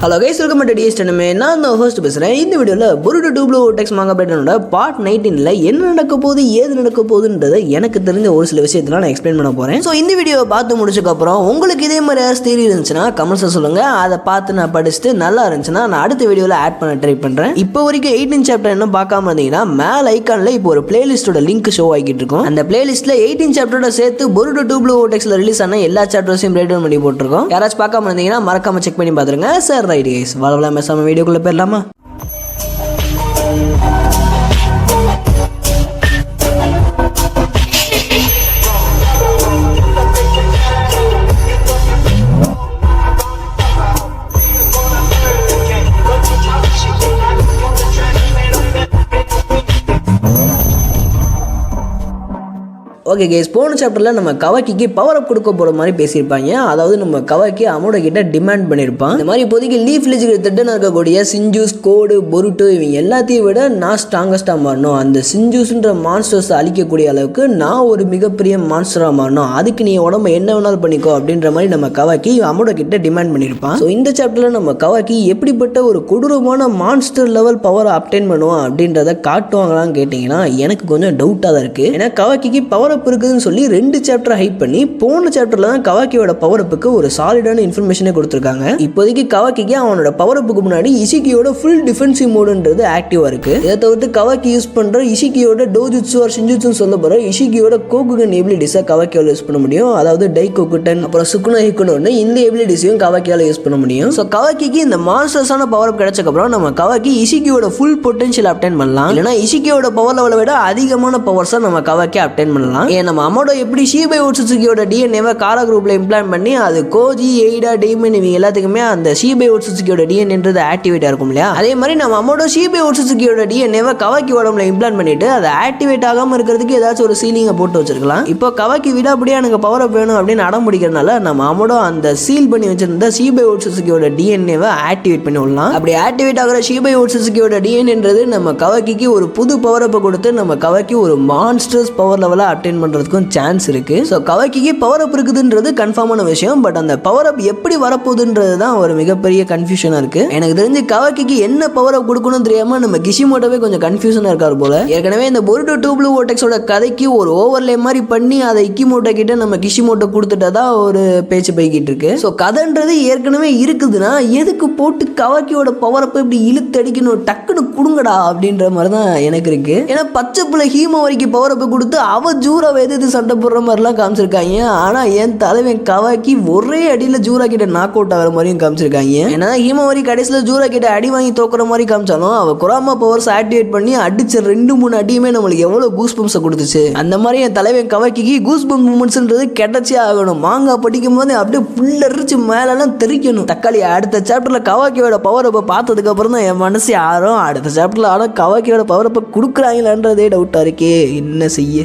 Hello guys, welcome to டிஎஸ் டெனமே. நான் தான் ஹோஸ்ட் பேசுகிறேன். இந்த வீடியோவில் பொருட்டு டூப்ளோ டெக்ஸ் மாங்கா பேட்டனோட பார்ட் 19ல் என்ன நடக்க போகுது, ஏது நடக்க போகுதுன்றதை எனக்கு தெரிஞ்ச ஒரு சில விஷயத்தெல்லாம் நான் எக்ஸ்பிளைன் பண்ண போகிறேன். ஸோ இந்த வீடியோவை பார்த்து முடிச்சதுக்கப்புறம் உங்களுக்கு இதே மாதிரி தியரி இருந்துச்சுன்னா கமெண்ட்ஸை சொல்லுங்கள். அதை பார்த்து நான் படிச்சுட்டு நல்லா இருந்துச்சுன்னா நான் அடுத்த வீடியோவில் ஆட் பண்ண ட்ரை பண்ணுறேன். இப்போ வரைக்கும் 18 சாப்டர் இன்னும் பார்க்காம இருந்தீங்கன்னா மேலே ஐக்கானில் இப்போ ஒரு பிளேலிஸ்ட்டோட லிங்க் ஷோ ஆகிட்டு இருக்கும். அந்த பிளேலிஸ்ட்டில் 18 சாப்டரோட சேர்த்து பொருட்டு டூப்ளோ டெக்ஸில் ரிலீஸ் ஆன எல்லா சாப்டர்ஸையும் பிரேக் டவுன் பண்ணி போட்டிருக்கோம். யாராச்சும் பார்க்காம இருந்தீங்கன்னா மறக்காம செக் பண்ணி பார்த்துருங்க. சார் ரைட் கைஸ், வளவலாம் பேசாம வீடியோக்குள்ள போயிடலாமா? ஓகே கேஸ், போன சாப்டரில் நம்ம கவாக்கிக்கு பவர் அப் கொடுக்க போகிற மாதிரி பேசியிருப்பாங்க. அதாவது நம்ம கவாக்கி அமோட கிட்ட டிமாண்ட் பண்ணியிருப்பான். இந்த மாதிரி இப்போதைக்கு லீஃப் வில்லேஜுக்கு திட்டம் இருக்கக்கூடிய சிஞ்சூஸ், கோடு, பொருட்டு இவங்க எல்லாத்தையும் விட நான் ஸ்ட்ராங்கஸ்டாக மாறணும். அந்த சிஞ்சூஸ்ன்ற மான்ஸ்டர்ஸ் அழிக்கக்கூடிய அளவுக்கு நான் ஒரு மிகப்பெரிய மான்ஸ்டராக மாறணும். அதுக்கு நீ உடம்பு என்ன வேணாலும் பண்ணிக்கோ அப்படின்ற மாதிரி நம்ம கவாக்கி அமோட கிட்ட டிமாண்ட் பண்ணியிருப்பான். ஸோ இந்த சாப்டரில் நம்ம கவாக்கி எப்படிப்பட்ட ஒரு கொடூரமான மான்ஸ்டர் லெவல் பவரை அப்டெயின் பண்ணுவான் அப்படின்றத காட்டுவாங்களான்னு கேட்டிங்கன்னா எனக்கு கொஞ்சம் டவுட்டாக தான் இருக்குது. ஏன்னா கவாக்கிக்கு பவர் இருக்குதுன்னு சொல்லி 2 சாப்டர் ஹைட் பண்ணி போன சாப்டர்ல தான் கவாக்கியோட பவர் அப்புக்கு ஒரு சாலிடான இன்ஃபர்மேஷனே கொடுத்துருக்காங்க. இப்போதைக்கு கவாக்கிக்கு அவனோட பவர் அப்புக்கு முன்னாடி இஷிகியோட ஃபுல் டிஃபென்சிவ் மோடுன்றது ஆக்டிவா இருக்கு. இதை தவிர்த்து கவாக்கி யூஸ் பண்ற இஷிகியோட டோஜுட்சு ஆர் ஷின்ஜுட்சுன்னு சொல்ல போற இஷிகியோட கோகுகன் எபிலிட்டிஸை கவாக்கியால யூஸ் பண்ண முடியும். அதாவது டை கோகுட்டன் அப்புறம் சுக்குனோ ஹிக்குனோன்னு இந்த எபிலிட்டிஸையும் கவாக்கியால யூஸ் பண்ண முடியும். ஸோ கவாக்கிக்கு இந்த மான்ஸ்டர்ஸான பவர் அப் கிடைச்சக்கப்புறம் நம்ம கவாக்கி இஷிகியோட ஃபுல் பொட்டன்ஷியல் அப்டெயின் பண்ணலாம். இல்லைனா இஷிகியோட பவர் லெவலை விட அதிகமான பவர்ஸை நம்ம கவாக்கி அப்டெயின் பண்ணலாம். நம்ம அமோட எப்படி ஷீபை ஓட்சுசுகியோட டிஎன்ஏவை காரா குரூப்ல இம்ப்ளான்ட் பண்ணி அது கோஜி, எய்டா, டெய்மன் இவங்க எல்லாத்துக்குமே அந்த ஷீபை ஓட்சுசுகியோட டிஎன்ஏன்றது ஆக்டிவேட் இருக்கும் இல்லையா? அதே மாதிரி நம்ம அமோட ஷீபை ஓட்சுசுகியோட டிஎன்ஏவை கவாக்கி உடம்புல இம்ப்ளான்ட் பண்ணிட்டு அதை ஆக்டிவேட் ஆகாம இருக்கிறதுக்கு ஏதாச்சும் ஒரு சீலிங்கை போட்டு வச்சிருக்கலாம். இப்போ கவாக்கி விடாப்படியா எனக்கு பவர் அப் வேணும் அப்படின்னு அடம் பிடிக்கிறதுனால நம்ம அமோட அந்த சீல் பண்ணி வச்சிருந்த ஷீபை ஓட்சுசுகியோட டிஎன்ஏவை ஆக்டிவேட் பண்ணி விடலாம். அப்படி ஆக்டிவேட் ஆகிற ஷீபை ஓட்சுசுகியோட டிஎன்ஏன்றது நம்ம கவாக்கிக்கு ஒரு புது பவர் அப்பை கொடுத்து நம்ம கவாக்கி ஒரு மான்ஸ்டர்ஸ் பவர் லெவலை அப்டெயின் பண்றதுக்கும் சான்ஸ் இருக்கு. ஸோ கவாக்கிக்கு பவர் அப் இருக்குதுன்றது கன்ஃபார்மான விஷயம். பட் அந்த பவர் அப் எப்படி வரப்போகுதுன்றது தான் ஒரு மிகப்பெரிய கன்ஃபியூஷனா இருக்கு. எனக்கு தெரிஞ்சு கவாக்கிக்கு என்ன பவர் அப் கொடுக்கணும் தெரியாம நம்ம கிஷிமோட்டோவே கொஞ்சம் கன்ஃபியூஷனா இருக்காரு போல. ஏற்கனவே இந்த பொருட்டு டூப்ளோ ஓட்டெக்ஸோட கதைக்கு ஒரு ஓவர்லே மாதிரி பண்ணி அதை இக்கிமோட்டோ கிட்ட நம்ம கிஷிமோட்டோ கொடுத்துட்டதா ஒரு பேச்சு போய்கிட்டு இருக்கு. ஸோ கதைன்றது ஏற்கனவே இருக்குதுன்னா எதுக்கு போட்டு கவாக்கியோட பவர் அப் இப்படி இழுத்து அடிக்கணும், டக்குன்னு கொடுங்கடா அப்படின்ற மாதிரி தான் எனக்கு இருக்கு. ஏன்னா பச்சை பிள்ளை ஹீமோ வரைக்கும் பவர் அப் கொடுத்து அவ ஜூரா எது சண்டை போடுற மாதிரிலாம் காமிச்சிருக்காங்க. ஆனால் என் தலைவன் கவாக்கி ஒரே அடியில் ஜூரா கிட்ட நாக் அவுட் ஆகிற மாதிரியும் காமிச்சிருக்காங்க. ஏன்னா ஹீமோவரி கடைசியில் ஜூரா கிட்ட அடி வாங்கி தோக்குற மாதிரி காமிச்சாலும் அவள் குராமா பவர்ஸ் ஆக்டிவேட் பண்ணி அடிச்ச 2-3 அடியுமே நம்மளுக்கு எவ்வளோ கூஸ் பம்ப்ஸை கொடுத்துச்சு. அந்த மாதிரி என் தலைவன் கவாக்கிக்கு கூஸ் பம்ப் மூமெண்ட்ஸ்ன்றது கிடைச்சே ஆகணும். மாங்காய் படிக்கும் போது அப்படியே புல்லரிச்சு மேலெல்லாம் தெரிக்கணும். தக்காளி அடுத்த சாப்டரில் கவாக்கியோட பவர் அப்போ பார்த்ததுக்கு அப்புறம் தான் என் மனசு யாரும் அடுத்த சாப்டரில் ஆனால் கவாக்கியோட பவர் அப்போ கொடுக்குறாங்களான்றதே டவுட்டாக இருக்கே. என்ன செய்ய?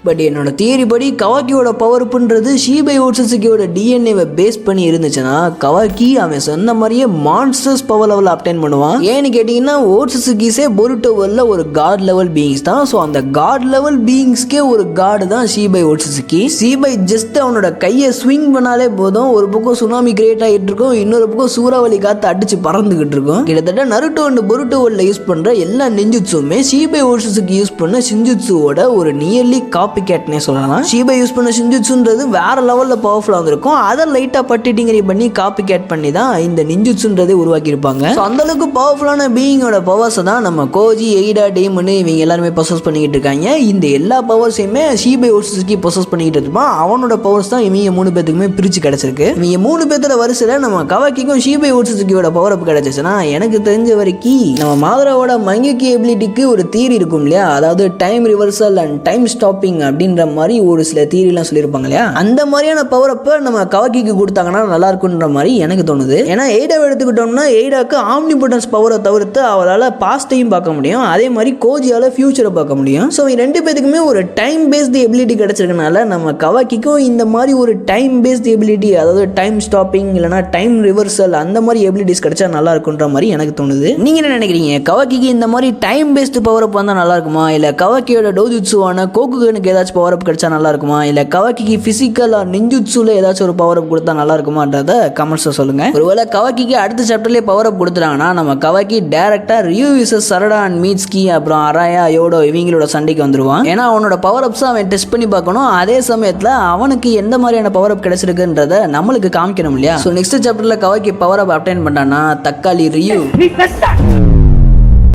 பட் என்னோட தியரி படி கவாக்கியோட பவர்ப்புன்றது ஷீபை ஓட்சுசுகியோட டிஎன்ஏவை பேஸ் பண்ணி இருந்துச்சுன்னா கவாக்கி அவன் சொன்ன மாதிரியே மான்ஸ்டர்ஸ் பவர் லெவல் அப்டெயின் பண்ணுவான். ஏன்னு கேட்டிங்கன்னா ஓட்சுசுகிஸே பொருட்டோவரில் ஒரு காட் லெவல் பீயிங்ஸ் தான். ஸோ அந்த காட் லெவல் பீயிங்ஸ்க்கே ஒரு காடு தான் ஷீபை ஓட்சுசுகி. ஷீபை ஜஸ்ட் அவனோட கையை ஸ்விங் பண்ணாலே போதும், ஒரு பக்கம் சுனாமி கிரியேட் ஆகிட்டு இருக்கும், இன்னொரு பக்கம் சூறாவளி காற்று அடிச்சு பறந்துகிட்டு இருக்கும். கிட்டத்தட்ட நருட்டோ அண்ட் பொருட்டோவரில் யூஸ் பண்ணுற எல்லா நிஞ்சுட்சுமே ஷீபை ஓட்சுசுகி யூஸ் பண்ண சிஞ்சுட்சுவோட ஒரு நியர்லி காப்பி கேட்னே சொல்லலாம். ஷீபை யூஸ் பண்ண சிஞ்சுட்சுன்றது வேற லெவலில் பவர்ஃபுல்லாக வந்திருக்கும். அதை லைட்டாக பட்டிட்டிங்கரி பண்ணி காப்பி கேட் பண்ணி தான் இந்த நிஞ்சுட்சுன்றதை உருவாக்கி இருப்பாங்க. அந்த அளவுக்கு பவர்ஃபுல்லான பீயிங்கோட பவர்ஸை தான் நம்ம கோஜி, எய்டா, டெய்மன் இவங்க எல்லாருமே பொசஸ் பண்ணிக்கிட்டு இருக்காங்க. இந்த எல்லா பவர்ஸையுமே ஷீபை ஓட்சுசுகி பொசஸ் பண்ணிக்கிட்டு இருப்பான். அவனோட பவர்ஸ் தான் இவங்க 3 பேத்துக்குமே பிரிச்சு கிடைச்சிருக்கு. இவங்க 3 பேர்த்தோட வரிசையில் நம்ம கவாக்கிக்கும் ஷீபை ஓட்சுசுகியோட பவர் அப் கிடைச்சிச்சுன்னா எனக்கு தெரிஞ்ச வரைக்கும் நம்ம மாதராவோட மங்கக்கி எபிலிட்டிக்கு ஒரு தியரி இருக்கும் இல்லையா? அதாவது time reversal and time stopping அப்படின்ற மாதிரி ஒரு சில தியரிலாம் சொல்லியிருப்பாங்க இல்லையா? அந்த மாதிரியான பவர் அப்போ நம்ம கவாக்கிக்கு கொடுத்தாங்கன்னா நல்லா இருக்குன்ற மாதிரி எனக்கு தோணுது. ஏன்னா எய்டாவை எடுத்துக்கிட்டோம்னா எய்டாக்கு ஆம்னிபோட்டன்ஸ் பவரை தவிர்த்து அவளால் பாஸ்டையும் பார்க்க முடியும், அதே மாதிரி கோஜியால் ஃபியூச்சரை பார்க்க முடியும். ஸோ 2 பேத்துக்குமே ஒரு டைம் பேஸ்டு எபிலிட்டி கிடைச்சிருக்கனால நம்ம கவாக்கிக்கும் இந்த மாதிரி ஒரு டைம் பேஸ்டு எபிலிட்டி, அதாவது டைம் ஸ்டாப்பிங் இல்லைனா டைம் ரிவர்சல் அந்த மாதிரி எபிலிட்டிஸ் கிடைச்சா நல்லா இருக்குன்ற மாதிரி எனக்கு தோணுது. நீங்க என்ன நினைக்கிறீங்க? கவாக்கிக்கு இந்த மாதிரி டைம் பேஸ்டு பவர் அப் வந்தால் நல்லா இருக்குமா, இல்லை கவாக்கியோட டோஜுட்சுவான கோகுகனுக்கு ஏதாச்சும் பவர் அப் கிடைச்சா நல்லா இருக்குமா, இல்ல கவாக்கிக்கு பிசிக்கல் ஆர் நிஞ்சுட்சுல ஏதாச்சும் ஒரு பவர் அப் கொடுத்தா நல்லா இருக்குமான்றத கமெண்ட்ஸ்ல சொல்லுங்க. ஒருவேளை கவாக்கிக்கு அடுத்த சாப்டர்லயே பவர் அப் கொடுத்துட்டாங்கன்னா நம்ம கவாக்கி டைரக்டா ரியூ விசஸ் சரடா அண்ட் மீட்ஸ்கி அப்புறம் அராயா யோடோ இவங்களோட சண்டைக்கு வந்துருவான். ஏன்னா அவனோட பவர் அப்ஸ் அவன் டெஸ்ட் பண்ணி பார்க்கணும். அதே சமயத்துல அவனுக்கு எந்த மாதிரியான பவர் அப் கிடைச்சிருக்குன்றத நம்மளுக்கு காமிக்கணும் இல்லையா. ஸோ நெக்ஸ்ட் சாப்டர்ல கவாக்கி பவர் அப் அப்டைன் பண்ணானா தக்காளி ரியூ.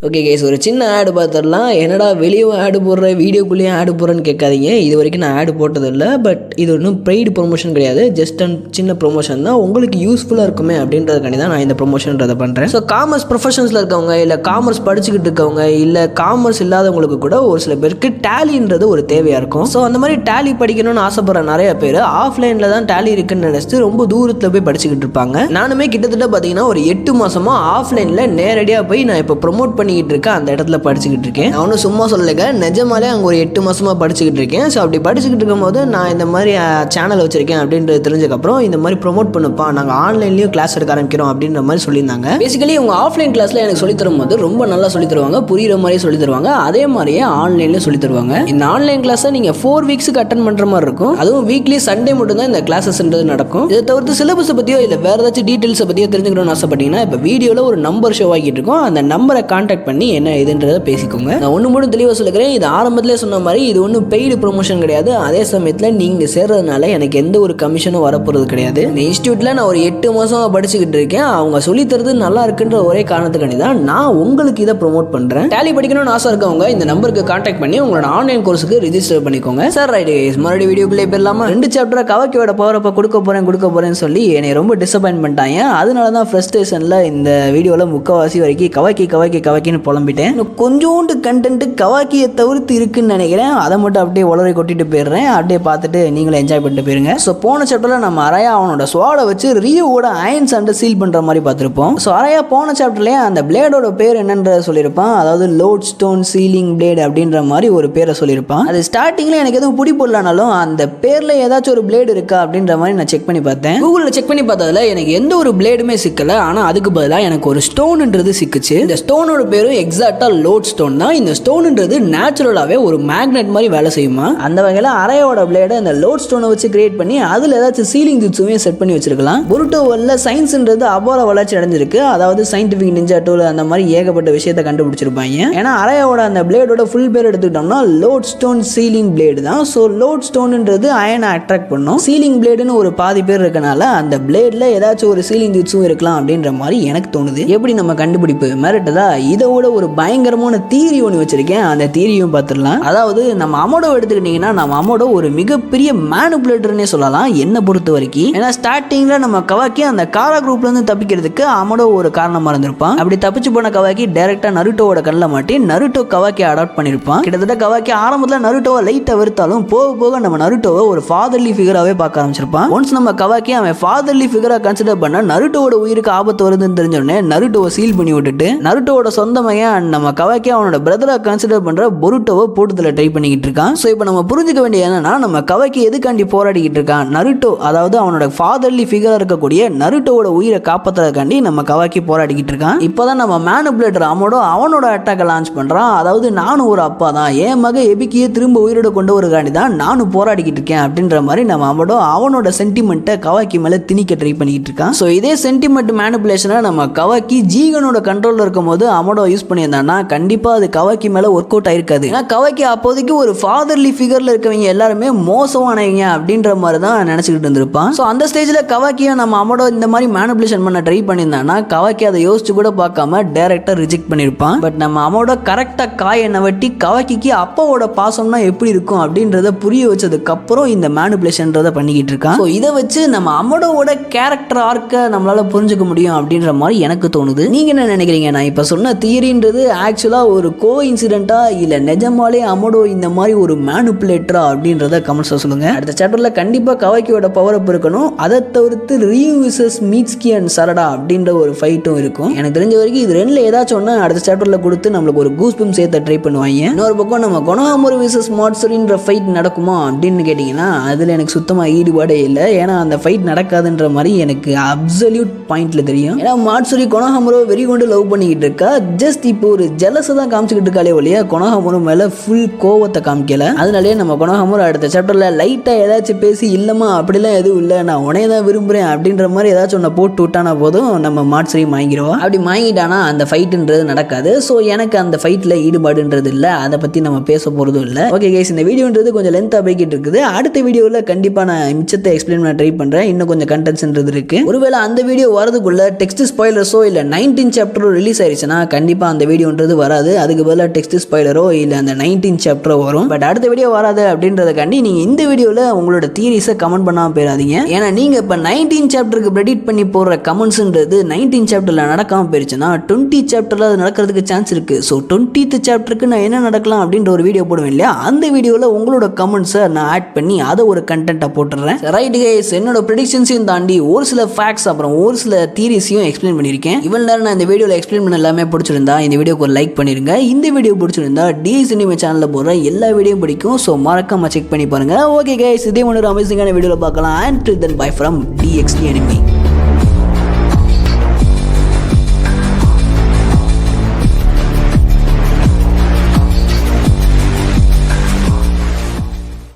ஓகே கைஸ், ஒரு சின்ன ஆடு பார்த்துடலாம். என்னடா வெளியும் ஆடு போடுறேன் வீடியோக்குள்ளேயும் ஆடு போடுறேன்னு கேட்காதீங்க. இது வரைக்கும் நான் ஆடு போட்டதில்லை. பட் இது ஒன்றும் பெய்டு ப்ரொமோஷன் கிடையாது, ஜஸ்ட் சின்ன ப்ரொமோஷன் தான். உங்களுக்கு யூஸ்ஃபுல்லாக இருக்குமே அப்படின்றதுக்காண்டி தான் நான் இந்த ப்ரொமோஷன்றதை பண்ணுறேன். ஸோ காமர்ஸ் ப்ரொஃபஷன்ஸில் இருக்கவங்க, இல்லை காமர்ஸ் படிச்சுக்கிட்டு இருக்கவங்க, இல்லை காமர்ஸ் இல்லாதவங்களுக்கு கூட ஒரு சில பேருக்கு டேலின்றது ஒரு தேவையாக இருக்கும். ஸோ அந்த மாதிரி டேலி படிக்கணும்னு ஆசைப்படுற நிறைய பேர் ஆஃப்லைனில் தான் டேலி இருக்குன்னு நினச்சிட்டு ரொம்ப தூரத்தில் போய் படிச்சுக்கிட்டு இருப்பாங்க. நானுமே கிட்டத்தட்ட பார்த்தீங்கன்னா ஒரு 8 மாதமாக ஆஃப்லைனில் நேரடியாக போய் நான் இப்போ ப்ரொமோட் பண்ணி இருக்கேன். அந்த இடத்துல படிச்சுக்கிட்டு இருக்கேன். நான் ஒன்றும் சும்மா சொல்லலைங்க, நிஜமாலே அங்கே ஒரு 8 மாசமா படிச்சுக்கிட்டு இருக்கேன். ஸோ அப்படி படிச்சுக்கிட்டு இருக்கும்போது நான் இந்த மாதிரி சேனல் வச்சிருக்கேன் அப்படின்றது தெரிஞ்சக்கப்புறம் இந்த மாதிரி ப்ரொமோட் பண்ணுப்பா, நாங்கள் ஆன்லைன்லேயும் கிளாஸ் எடுக்க ஆரம்பிக்கிறோம் அப்படின்ற மாதிரி சொல்லியிருந்தாங்க. பேசிக்கலி உங்கள் ஆஃப்லைன் கிளாஸில் எனக்கு சொல்லி தரும்போது ரொம்ப நல்லா சொல்லி தருவாங்க, புரியுற மாதிரி சொல்லி தருவாங்க. அதே மாதிரியே ஆன்லைன்லேயும் சொல்லி தருவாங்க. இந்த ஆன்லைன் கிளாஸை நீங்கள் 4 வீக்ஸுக்கு அட்டன் பண்ணுற மாதிரி இருக்கும். அதுவும் வீக்லி சண்டே மட்டும் தான் இந்த கிளாஸஸ்ன்றது நடக்கும். இதை தவிர்த்து சிலபஸை பற்றியோ இல்லை வேறு ஏதாச்சும் டீட்டெயில்ஸை பற்றியோ தெரிஞ்சுக்கணும்னு ஆசைப்பட்டீங்கன்னா இப்போ வீடியோவில் ஒரு நம்பர் ஷோ ஆகிட்டு இருக்கும். அந்த நம்பரை கான்டாக்ட் பண்ணி என்ன இதுன்றத பேசிக்கோங்க. நான் ஒன்று மட்டும் தெளிவாக சொல்லிக்கிறேன், இது ஆரம்பத்திலே சொன்ன மாதிரி இது ஒன்றும் பெய்டு ப்ரொமோஷன் கிடையாது. அதே சமயத்தில் நீங்கள் சேர்றதுனால எனக்கு எந்த ஒரு கமிஷனும் வரப்போகிறது கிடையாது. இந்த இன்ஸ்டியூட்டில் நான் ஒரு 8 மாதமாக படிச்சுக்கிட்டு இருக்கேன். அவங்க சொல்லித்தரது நல்லா இருக்குன்ற ஒரே காரணத்துக்காண்டி தான் நான் உங்களுக்கு இதை ப்ரொமோட் பண்ணுறேன். டேலி படிக்கணும்னு ஆசை இருக்கவங்க இந்த நம்பருக்கு கான்டாக்ட் பண்ணி உங்களோட ஆன்லைன் கோர்ஸுக்கு ரிஜிஸ்டர் பண்ணிக்கோங்க. சார் ரைட் கைஸ், மறுபடியும் வீடியோக்குள்ளே போயிடலாமா. 2 சாப்டரை கவாக்கியோட பவர் அப்போ கொடுக்க போகிறேன்னு சொல்லி என்னை ரொம்ப டிசப்பாயின்ட் பண்ணிட்டாங்க. அதனால தான் ஃப்ரஸ்ட்ரேஷனில் இந்த வீடியோவில் முக்கால்வாசி வரைக்கும் கவாக்கின்னு புலம்பிட்டேன். கொஞ்சோண்டு கண்டென்ட் கவாக்கியை தவிர்த்து இருக்குன்னு நினைக்கிறேன். அதை மட்டும் அப்படியே உளறி கொட்டிட்டு போயிடுறேன். அப்படியே பார்த்துட்டு நீங்களும் என்ஜாய் பண்ணிட்டு போயிருங்க. ஸோ போன சாப்டரில் நம்ம அரையா அவனோட ஸ்வாடை வச்சு ரியோவோட அயன் சண்டை சீல் பண்ணுற மாதிரி பார்த்துருப்போம். ஸோ அரையா போன சாப்டர்லேயே அந்த பிளேடோட பேர் என்னன்ற சொல்லியிருப்பான். அதாவது லோட் ஸ்டோன் சீலிங் பிளேட் அப்படின்ற மாதிரி ஒரு பேரை சொல்லியிருப்பான். அது ஸ்டார்டிங்கில் எனக்கு எதுவும் பிடிப்படலனாலும் அந்த பேரில் ஏதாச்சும் ஒரு பிளேடு இருக்கா அப்படின்ற மாதிரி நான் செக் பண்ணி பார்த்தேன். கூகுளில் செக் பண்ணி பார்த்ததுல எனக்கு எந்த ஒரு பிளேடுமே சிக்கலை. ஆனால் அதுக்கு பதிலாக எனக்கு ஒரு ஸ்டோன்ன்றது சிக்குச்சு. இந்த ஸ்டோனோட பேரும் எக்ஸாக்டா லோட் ஸ்டோன் தான். இந்த ஸ்டோன்ன்றது நேச்சுரலாவே ஒரு மேக்னெட் மாதிரி வேலை செய்யுமா. அந்த வகையில் அரையோட பிளேட இந்த லோட் ஸ்டோனை வச்சு கிரியேட் பண்ணி அதுல ஏதாச்சும் சீலிங் ஜுட்ஸுவையும் செட் பண்ணி வச்சிருக்கலாம். பொருட்டோவல்ல சயின்ஸ்ன்றது அபார வளர்ச்சி அடைஞ்சிருக்கு. அதாவது சயின்டிபிக் நிஞ்சா டூல் அந்த மாதிரி ஏகப்பட்ட விஷயத்தை கண்டுபிடிச்சிருப்பாங்க. ஏன்னா அரையோட அந்த பிளேடோட ஃபுல் பேர் எடுத்துக்கிட்டோம்னா லோட் ஸ்டோன் சீலிங் பிளேடு தான். ஸோ லோட் ஸ்டோன்ன்றது அயனை அட்ராக்ட் பண்ணும். சீலிங் பிளேடுன்னு ஒரு பாதி பேர் இருக்கனால அந்த பிளேட்ல ஏதாச்சும் ஒரு சீலிங் ஜுட்ஸும் இருக்கலாம் அப்படின்ற மாதிரி எனக்கு தோணுது. எப்படி நம்ம கண்டுபிடிப்பு மிரட்டுதா? இதோட ஒரு பயங்கரமான தீரி ஒன்று வச்சிருக்கேன். அந்த தீரியும் பார்த்துடலாம். அதாவது நம்ம அமோடோ எடுத்துக்கிட்டீங்கன்னா நம்ம அமோடோ ஒரு மிகப்பெரிய மேனுபுலேட்டர்னே சொல்லலாம் என்னை பொறுத்த வரைக்கும். ஏன்னா ஸ்டார்டிங்ல நம்ம கவாக்கி அந்த காரா குரூப்ல இருந்து தப்பிக்கிறதுக்கு அமோடோ ஒரு காரணமா இருந்திருப்பான். அப்படி தப்பிச்சு போன கவாக்கி டைரக்டா நருட்டோவோட கண்ணில் மாட்டி நருட்டோ கவாக்கி அடாப்ட் பண்ணிருப்பான். கிட்டத்தட்ட கவாக்கி ஆரம்பத்தில் நருட்டோவை லைட்டா வெறுத்தாலும் போக போக நம்ம நருட்டோவை ஒரு ஃபாதர்லி ஃபிகராகவே பார்க்க ஆரம்பிச்சிருப்பான். ஒன்ஸ் நம்ம கவாக்கி அவன் ஃபாதர்லி ஃபிகரா கன்சிடர் பண்ண நருட்டோவோட உயிருக்கு ஆபத்து வருதுன்னு தெரிஞ்சோடனே நருட்டோவை சீல் பண்ணி விட்டுட்டு நருட்டோவோட சொந்த மையன் நம்ம கவாக்கி அவனோட பிரதரா கன்சிடர் பண்ற பொருட்டோவை போட்டுதல ட்ரை பண்ணிக்கிட்டு இருக்கான். ஸோ இப்போ நம்ம புரிஞ்சுக்க வேண்டிய என்னன்னா நம்ம கவாக்கி எதுக்காண்டி போராடிக்கிட்டு இருக்கான். நருட்டோ அதாவது அவனோட ஃபாதர்லி ஃபிகரா இருக்கக்கூடிய நருட்டோவோட உயிரை காப்பாற்றுறதுக்காண்டி நம்ம கவாக்கி போராடிக்கிட்டு இருக்கான். இப்போதான் நம்ம மேனுபுலேட்டர் அமோடோ அவனோட அட்டாக்கை லான்ச் பண்றான். அதாவது நானும் ஒரு அப்பா தான், என் மக எபிக்கியை திரும்ப உயிரோட கொண்டு வருகாண்டி தான் நானும் போராடிக்கிட்டு இருக்கேன் அப்படின்ற மாதிரி நம்ம அமோடோ அவனோட சென்டிமெண்ட்டை கவாக்கி மேல திணிக்க ட்ரை பண்ணிக்கிட்டு இருக்கான். ஸோ இதே சென்டிமெண்ட் மேனுபுலேஷனை நம்ம கவாக்கி ஜீகனோட கண்ட்ரோல்ல இருக்கும் போது அமோடோ யூஸ் பண்ணியிருந்தான்னா கண்டிப்பா அது கவாக்கி மேல ஒர்க் அவுட் ஆயிருக்காது. ஏன்னா கவாக்கி அப்போதைக்கு ஒரு ஃபாதர்லி ஃபிகர்ல இருக்கவங்க எல்லாருமே மோசமானவங்க அப்படின்ற மாதிரி தான் நினைச்சுக்கிட்டு இருந்திருப்பான். ஸோ அந்த ஸ்டேஜ்ல கவாக்கியை நம்ம அமோடோ இந்த மாதிரி மேனுபுலேஷன் பண்ண ட்ரை பண்ணியிருந்தான்னா கவாக்கி அதை யோசிச்சு கூட பார்க்காம டைரக்டா ரிஜெக்ட் பண்ணியிருப்பான். பட் நம்ம அமோடோ கரெக்டா காய் எண்ணெய் வெட்டி கவாக்கிக்கு அப்பாவோட பாசம்னா எப்படி இருக்கும் அப்படின்றத புரிய வச்சதுக்கு அப்புறம் இந்த மேனுபுலேஷன்றதை பண்ணிக்கிட்டு இருக்கான். ஸோ இதை வச்சு நம்ம அமோடோவோட கேரக்டர் ஆர்க்கை நம்மளால புரிஞ்சுக்க முடியும் அப்படின்ற மாதிரி எனக்கு தோணுது. நீங்க என்ன நினைக்கிறீங்க? நான் இப்ப சொன்ன தியரின்றது ஆக்சுவலா ஒரு கோ இன்சிடென்ட்டா இல்ல நிஜமாலே அமோடோ இந்த மாதிரி ஒரு மேனுபுலேட்டரா அப்படின்றத கமெண்ட்ஸ்ல சொல்லுங்க. அடுத்த சாப்டர்ல கண்டிப்பா கவாக்கியோட பவர் அப் இருக்கணும். அதை தவிர்த்து ரியூ விசஸ் மீட்ஸ்கி அண்ட் சரடா அப்படின்ற ஒரு ஃபைட்டும் இருக்கும். எனக்கு தெரிஞ்ச வரைக்கும் இது ரெண்டுல ஏதாச்சும் ஒன்று அடுத்த சாப்டர்ல கொடுத்து நம்மளுக்கு ஒரு கூஸ்பம் சேர்த்து ட்ரை பண்ணுவாங்க. இன்னொரு பக்கம் நம்ம கொனோஹாமோரு விசஸ் மாட்சுரின்ற ஃபைட் நடக்குமா அப்படின்னு கேட்டீங்கன்னா அதுல எனக்கு சுத்தமா ஈடுபாடே இல்லை. ஏன்னா அந்த ஃபைட் நடக்காதுன்ற மாதிரி எனக்கு அப்சல்யூட் பாயிண்ட்ல தெரியும். ஏன்னா மாட்சுரி கொனோஹாமோரு வெறி கொண்டு லவ் பண்ணிக்கிட்டு இருக்கா. ஜஸ்ட் இப்போ ஒரு ஜெலஸை தான் காமிச்சிக்கிட்டு இருக்காளே ஒழிய கொனோஹாமோரு மேலே ஃபுல் கோவத்தை காமிக்கல. அதனாலேயே நம்ம கொனோஹாமோரு அடுத்த சாப்டரில் லைட்டாக ஏதாச்சும் பேசி இல்லைம்மா அப்படிலாம் எதுவும் இல்லை, நான் உனைய தான் விரும்புகிறேன் அப்படின்ற மாதிரி ஏதாச்சும் ஒன்று போட்டு விட்டானா போதும் நம்ம மாட்சரி வாங்கிடுவோம். அப்படி வாங்கிட்டானா அந்த ஃபைட்டுன்றது நடக்காது. ஸோ எனக்கு அந்த ஃபைட்டில் ஈடுபாடுன்றது இல்லை, அதை பற்றி நம்ம பேச போகிறதும் இல்லை. ஓகே கைஸ், இந்த வீடியோன்றது கொஞ்சம் லென்த்தாக போய்கிட்டு இருக்குது. அடுத்த வீடியோவில் கண்டிப்பாக நான் மிச்சத்தை எக்ஸ்பிளைன் பண்ண ட்ரை பண்ணுறேன். இன்னும் கொஞ்சம் கண்டென்ட்ஸ்ன்றது இருக்குது. ஒருவேளை அந்த வீடியோ வரதுக்குள்ள டெக்ஸ்ட் ஸ்பாய்லர்ஸோ இல்லை 19 சாப்டரோ ரிலீஸ் ஆயிடுச்சுன்னா கண்டிப்பாக அந்த வீடியோன்றது வராது. அதுக்கு பதிலாக டெக்ஸ்ட் ஸ்பாய்லரோ இல்லை அந்த 19 சாப்டரோ வரும். பட் அடுத்த வீடியோ வராது அப்படின்றதுக்காண்டி நீங்கள் இந்த வீடியோவில் உங்களோட தியரிஸை கமெண்ட் பண்ணாமல் போயிடாதீங்க. ஏன்னா நீங்கள் இப்போ 19 சாப்டருக்கு ப்ரெடிக்ட் பண்ணி போடுற கமெண்ட்ஸ்ன்றது 19 சாப்டரில் நடக்காமல் போயிடுச்சுன்னா 20 சாப்டரில் அது நடக்கிறதுக்கு சான்ஸ் இருக்குது. ஸோ 20th சாப்டருக்கு நான் என்ன நடக்கலாம் அப்படின்ற ஒரு வீடியோ போடுவேன் இல்லையா, அந்த வீடியோவில் உங்களோட கமெண்ட்ஸை நான் ஆட் பண்ணி அதை ஒரு கண்டென்ட்டாக போட்டுறேன். ரைட் கைஸ், என்னோட ப்ரெடிக்ஷன்ஸையும் தாண்டி ஒரு சில ஃபேக்ட்ஸ் அப்புறம் ஒரு சில தியரிஸையும் எக்ஸ்பிளைன் பண்ணியிருக்கேன். இவ்வளோ நேரம் நான் இந்த வீடியோவில் எக்ஸ்பிளைன் பண்ண எல்லாமே பிடிச்சிருந்தா இந்த வீடியோக்கு ஒரு லைக் பண்ணிருங்க. இந்த வீடியோ பிடிச்சிருந்தா டிஎஸ் சினிமா சேனலில் போடுற எல்லா வீடியோவும் பிடிக்கும். ஸோ மறக்காம செக் பண்ணி பாருங்க. ஓகே கைஸ், இதே மாதிரி அமேசிங்கான வீடியோவில் பார்க்கலாம். And then by from DXD Anime.